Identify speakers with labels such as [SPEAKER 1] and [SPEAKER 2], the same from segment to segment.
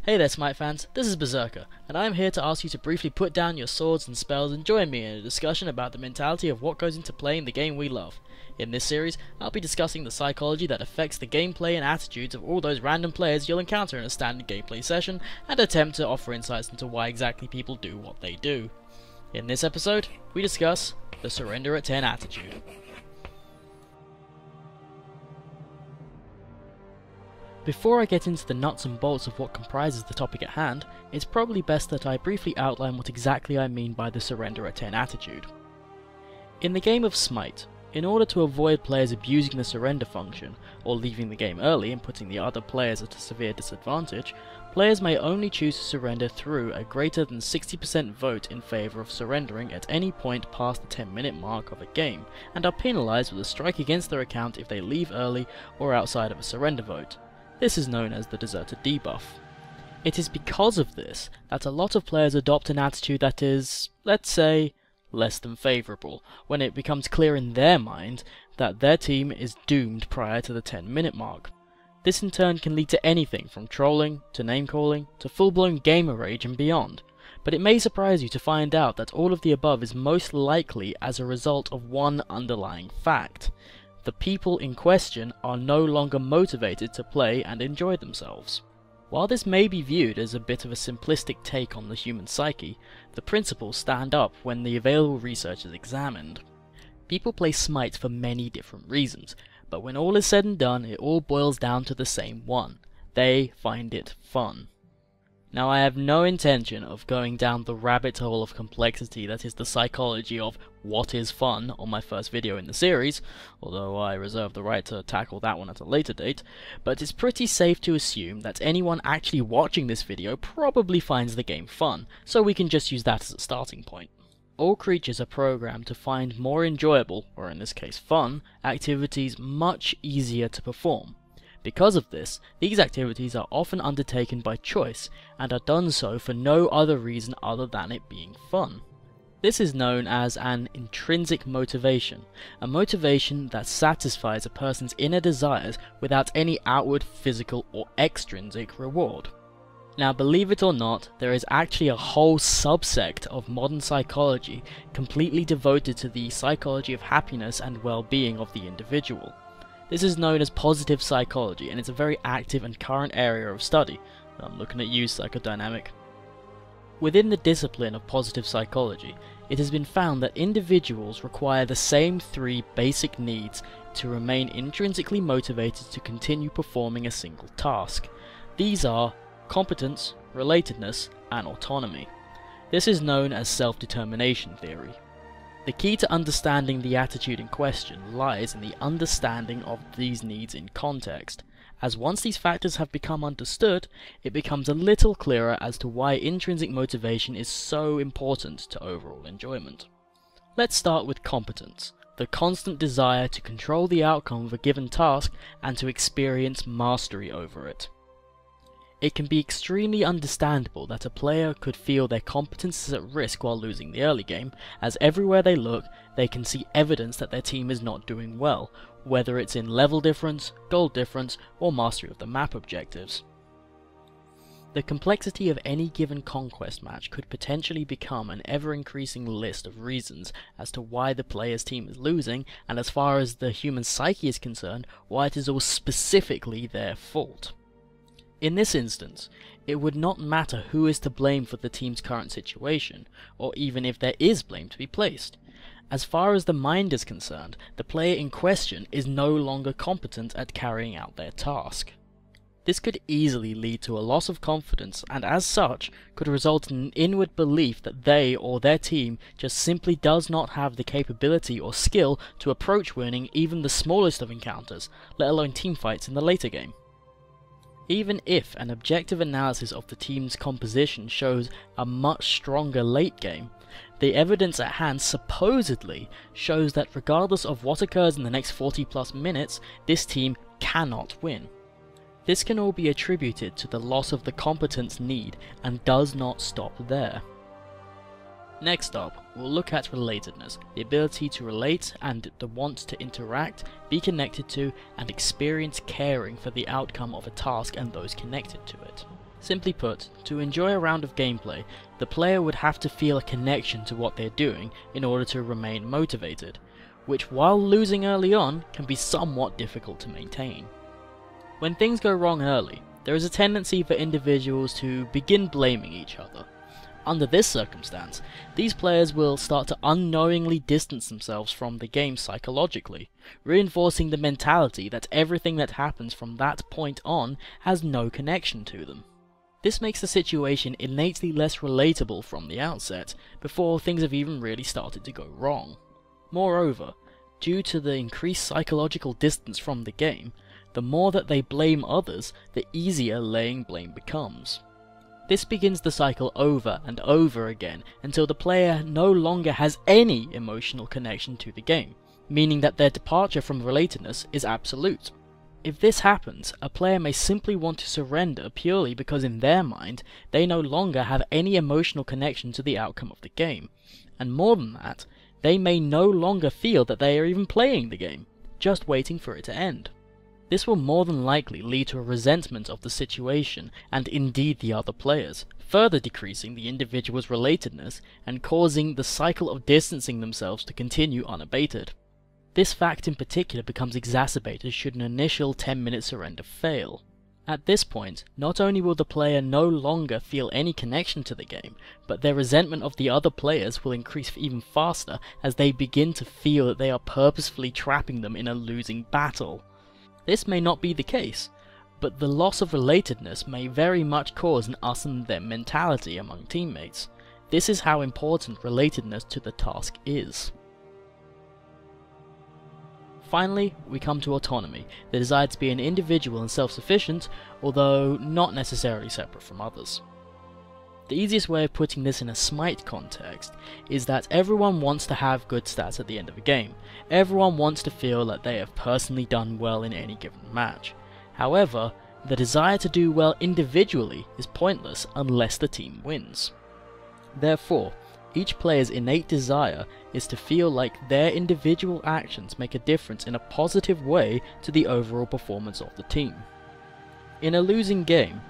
[SPEAKER 1] Hey there Smite fans, this is Bersekrer, and I am here to ask you to briefly put down your swords and spells and join me in a discussion about the mentality of what goes into playing the game we love. In this series, I'll be discussing the psychology that affects the gameplay and attitudes of all those random players you'll encounter in a standard gameplay session, and attempt to offer insights into why exactly people do what they do. In this episode, we discuss the surrender at 10 attitude. Before I get into the nuts and bolts of what comprises the topic at hand, it's probably best that I briefly outline what exactly I mean by the surrender at 10 attitude. In the game of Smite, in order to avoid players abusing the surrender function, or leaving the game early and putting the other players at a severe disadvantage, players may only choose to surrender through a greater than 60% vote in favour of surrendering at any point past the 10-minute mark of a game, and are penalised with a strike against their account if they leave early or outside of a surrender vote. This is known as the deserter debuff. It is because of this that a lot of players adopt an attitude that is, let's say, less than favourable, when it becomes clear in their mind that their team is doomed prior to the 10-minute mark. This in turn can lead to anything from trolling, to name-calling, to full-blown gamer rage and beyond. But it may surprise you to find out that all of the above is most likely as a result of one underlying fact. The people in question are no longer motivated to play and enjoy themselves. While this may be viewed as a bit of a simplistic take on the human psyche, the principles stand up when the available research is examined. People play Smite for many different reasons, but when all is said and done, it all boils down to the same one. They find it fun. Now, I have no intention of going down the rabbit hole of complexity that is the psychology of what is fun on my first video in the series, although I reserve the right to tackle that one at a later date, but it's pretty safe to assume that anyone actually watching this video probably finds the game fun, so we can just use that as a starting point. All creatures are programmed to find more enjoyable, or in this case fun, activities much easier to perform. Because of this, these activities are often undertaken by choice, and are done so for no other reason other than it being fun. This is known as an intrinsic motivation, a motivation that satisfies a person's inner desires without any outward physical or extrinsic reward. Now, believe it or not, there is actually a whole subsect of modern psychology completely devoted to the psychology of happiness and well-being of the individual. This is known as positive psychology, and it's a very active and current area of study. I'm looking at you, psychodynamic. Within the discipline of positive psychology, it has been found that individuals require the same three basic needs to remain intrinsically motivated to continue performing a single task. These are competence, relatedness, and autonomy. This is known as self-determination theory. The key to understanding the attitude in question lies in the understanding of these needs in context, as once these factors have become understood, it becomes a little clearer as to why intrinsic motivation is so important to overall enjoyment. Let's start with competence, the constant desire to control the outcome of a given task and to experience mastery over it. It can be extremely understandable that a player could feel their competence is at risk while losing the early game, as everywhere they look, they can see evidence that their team is not doing well, whether it's in level difference, gold difference, or mastery of the map objectives. The complexity of any given conquest match could potentially become an ever-increasing list of reasons as to why the player's team is losing, and as far as the human psyche is concerned, why it is all specifically their fault. In this instance, it would not matter who is to blame for the team's current situation, or even if there is blame to be placed. As far as the mind is concerned, the player in question is no longer competent at carrying out their task. This could easily lead to a loss of confidence, and as such, could result in an inward belief that they or their team just simply does not have the capability or skill to approach winning even the smallest of encounters, let alone teamfights in the later game. Even if an objective analysis of the team's composition shows a much stronger late game, the evidence at hand supposedly shows that regardless of what occurs in the next 40 plus minutes, this team cannot win. This can all be attributed to the loss of the competence need and does not stop there. Next up, we'll look at relatedness, the ability to relate and the want to interact, be connected to, and experience caring for the outcome of a task and those connected to it. Simply put, to enjoy a round of gameplay, the player would have to feel a connection to what they're doing in order to remain motivated, which while losing early on can be somewhat difficult to maintain. When things go wrong early, there is a tendency for individuals to begin blaming each other. Under this circumstance, these players will start to unknowingly distance themselves from the game psychologically, reinforcing the mentality that everything that happens from that point on has no connection to them. This makes the situation innately less relatable from the outset, before things have even really started to go wrong. Moreover, due to the increased psychological distance from the game, the more that they blame others, the easier laying blame becomes. This begins the cycle over and over again until the player no longer has any emotional connection to the game, meaning that their departure from relatedness is absolute. If this happens, a player may simply want to surrender purely because in their mind, they no longer have any emotional connection to the outcome of the game, and more than that, they may no longer feel that they are even playing the game, just waiting for it to end. This will more than likely lead to a resentment of the situation and indeed the other players, further decreasing the individual's relatedness and causing the cycle of distancing themselves to continue unabated. This fact in particular becomes exacerbated should an initial 10-minute surrender fail. At this point, not only will the player no longer feel any connection to the game, but their resentment of the other players will increase even faster as they begin to feel that they are purposefully trapping them in a losing battle. This may not be the case, but the loss of relatedness may very much cause an us and them mentality among teammates. This is how important relatedness to the task is. Finally, we come to autonomy, the desire to be an individual and self-sufficient, although not necessarily separate from others. The easiest way of putting this in a Smite context is that everyone wants to have good stats at the end of a game. Everyone wants to feel that they have personally done well in any given match. However, the desire to do well individually is pointless unless the team wins. Therefore, each player's innate desire is to feel like their individual actions make a difference in a positive way to the overall performance of the team. In a losing game,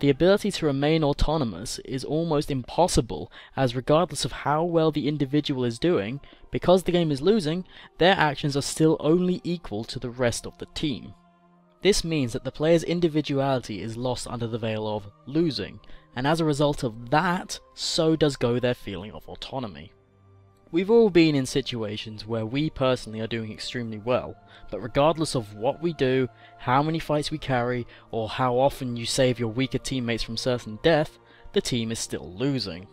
[SPEAKER 1] the ability to remain autonomous is almost impossible, as regardless of how well the individual is doing, because the game is losing, their actions are still only equal to the rest of the team. This means that the player's individuality is lost under the veil of losing, and as a result of that, so does go their feeling of autonomy. We've all been in situations where we personally are doing extremely well, but regardless of what we do, how many fights we carry, or how often you save your weaker teammates from certain death, the team is still losing.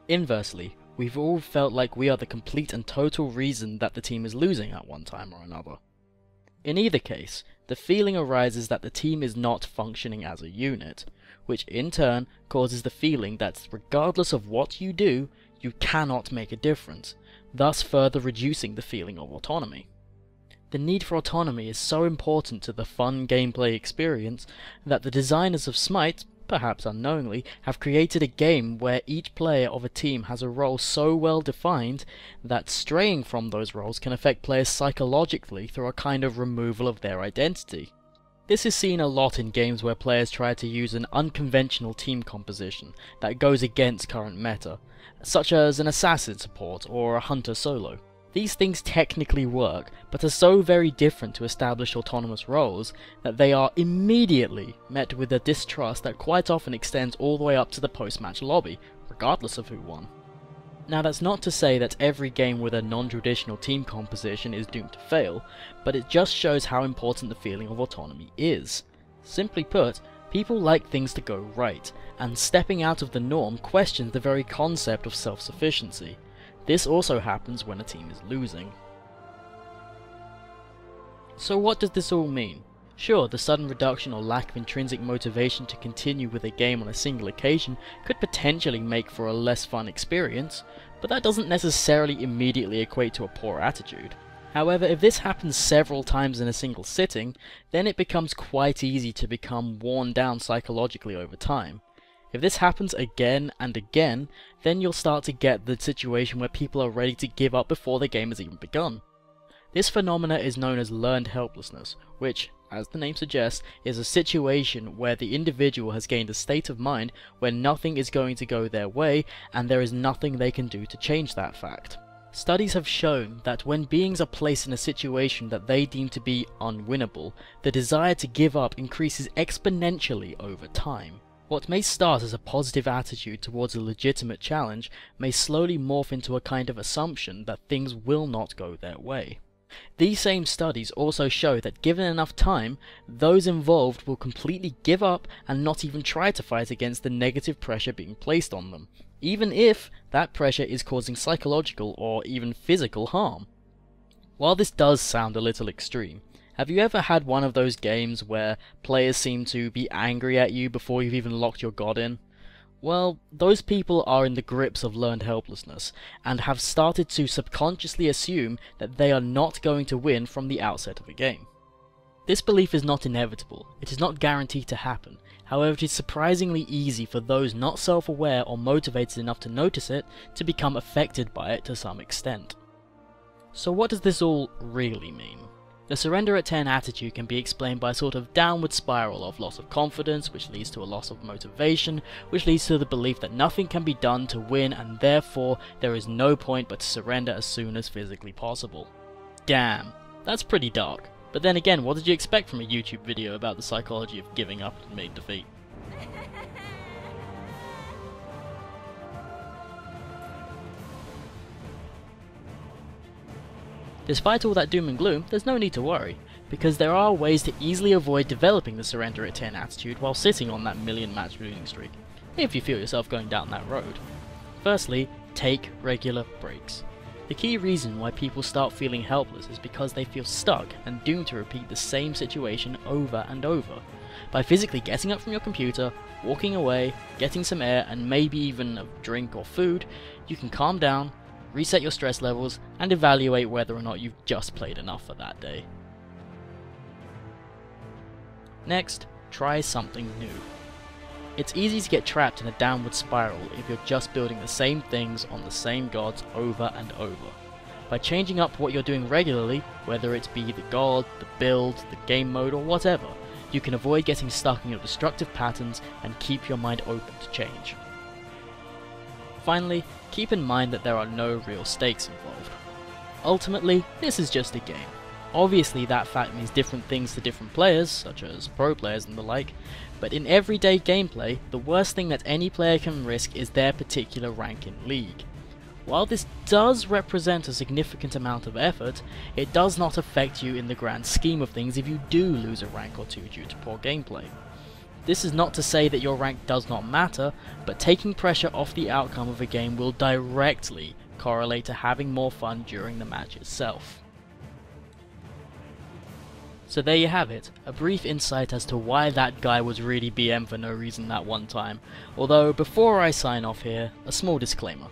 [SPEAKER 1] Inversely, we've all felt like we are the complete and total reason that the team is losing at one time or another. In either case, the feeling arises that the team is not functioning as a unit, which in turn causes the feeling that regardless of what you do, you cannot make a difference, thus further reducing the feeling of autonomy. The need for autonomy is so important to the fun gameplay experience that the designers of Smite, perhaps unknowingly, have created a game where each player of a team has a role so well defined that straying from those roles can affect players psychologically through a kind of removal of their identity. This is seen a lot in games where players try to use an unconventional team composition that goes against current meta, such as an assassin support or a hunter solo. These things technically work, but are so very different to established autonomous roles that they are immediately met with a distrust that quite often extends all the way up to the post-match lobby, regardless of who won. Now that's not to say that every game with a non-traditional team composition is doomed to fail, but it just shows how important the feeling of autonomy is. Simply put, people like things to go right, and stepping out of the norm questions the very concept of self-sufficiency. This also happens when a team is losing. So what does this all mean? Sure, the sudden reduction or lack of intrinsic motivation to continue with a game on a single occasion could potentially make for a less fun experience, but that doesn't necessarily immediately equate to a poor attitude. However, if this happens several times in a single sitting, then it becomes quite easy to become worn down psychologically over time. If this happens again and again, then you'll start to get the situation where people are ready to give up before the game has even begun. This phenomena is known as learned helplessness, which, as the name suggests, is a situation where the individual has gained a state of mind where nothing is going to go their way and there is nothing they can do to change that fact. Studies have shown that when beings are placed in a situation that they deem to be unwinnable, the desire to give up increases exponentially over time. What may start as a positive attitude towards a legitimate challenge may slowly morph into a kind of assumption that things will not go their way. These same studies also show that given enough time, those involved will completely give up and not even try to fight against the negative pressure being placed on them, even if that pressure is causing psychological or even physical harm. While this does sound a little extreme, have you ever had one of those games where players seem to be angry at you before you've even locked your god in? Well, those people are in the grips of learned helplessness, and have started to subconsciously assume that they are not going to win from the outset of a game. This belief is not inevitable, it is not guaranteed to happen, however it is surprisingly easy for those not self-aware or motivated enough to notice it to become affected by it to some extent. So what does this all really mean? The surrender at 10 attitude can be explained by a sort of downward spiral of loss of confidence, which leads to a loss of motivation, which leads to the belief that nothing can be done to win and therefore there is no point but to surrender as soon as physically possible. Damn, that's pretty dark. But then again, what did you expect from a YouTube video about the psychology of giving up amid defeat? Despite all that doom and gloom, there's no need to worry, because there are ways to easily avoid developing the surrender at 10 attitude while sitting on that million match losing streak, if you feel yourself going down that road. Firstly, take regular breaks. The key reason why people start feeling helpless is because they feel stuck and doomed to repeat the same situation over and over. By physically getting up from your computer, walking away, getting some air and maybe even a drink or food, you can calm down, reset your stress levels, and evaluate whether or not you've just played enough for that day. Next, try something new. It's easy to get trapped in a downward spiral if you're just building the same things on the same gods over and over. By changing up what you're doing regularly, whether it be the god, the build, the game mode or whatever, you can avoid getting stuck in your destructive patterns and keep your mind open to change. Finally, keep in mind that there are no real stakes involved. Ultimately, this is just a game. Obviously that fact means different things to different players, such as pro players and the like, but in everyday gameplay, the worst thing that any player can risk is their particular rank in League. While this does represent a significant amount of effort, it does not affect you in the grand scheme of things if you do lose a rank or two due to poor gameplay. This is not to say that your rank does not matter, but taking pressure off the outcome of a game will directly correlate to having more fun during the match itself. So there you have it, a brief insight as to why that guy was really BM for no reason that one time, although before I sign off here, a small disclaimer.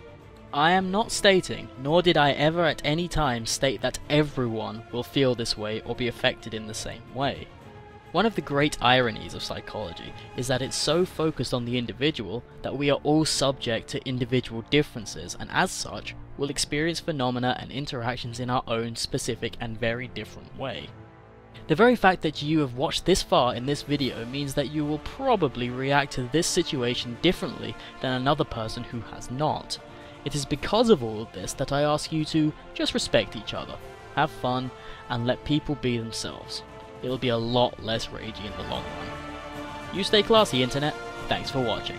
[SPEAKER 1] I am not stating, nor did I ever at any time state that everyone will feel this way or be affected in the same way. One of the great ironies of psychology is that it's so focused on the individual that we are all subject to individual differences and as such will experience phenomena and interactions in our own specific and very different way. The very fact that you have watched this far in this video means that you will probably react to this situation differently than another person who has not. It is because of all of this that I ask you to just respect each other, have fun, and let people be themselves. It'll be a lot less ragey in the long run. You stay classy, internet. Thanks for watching.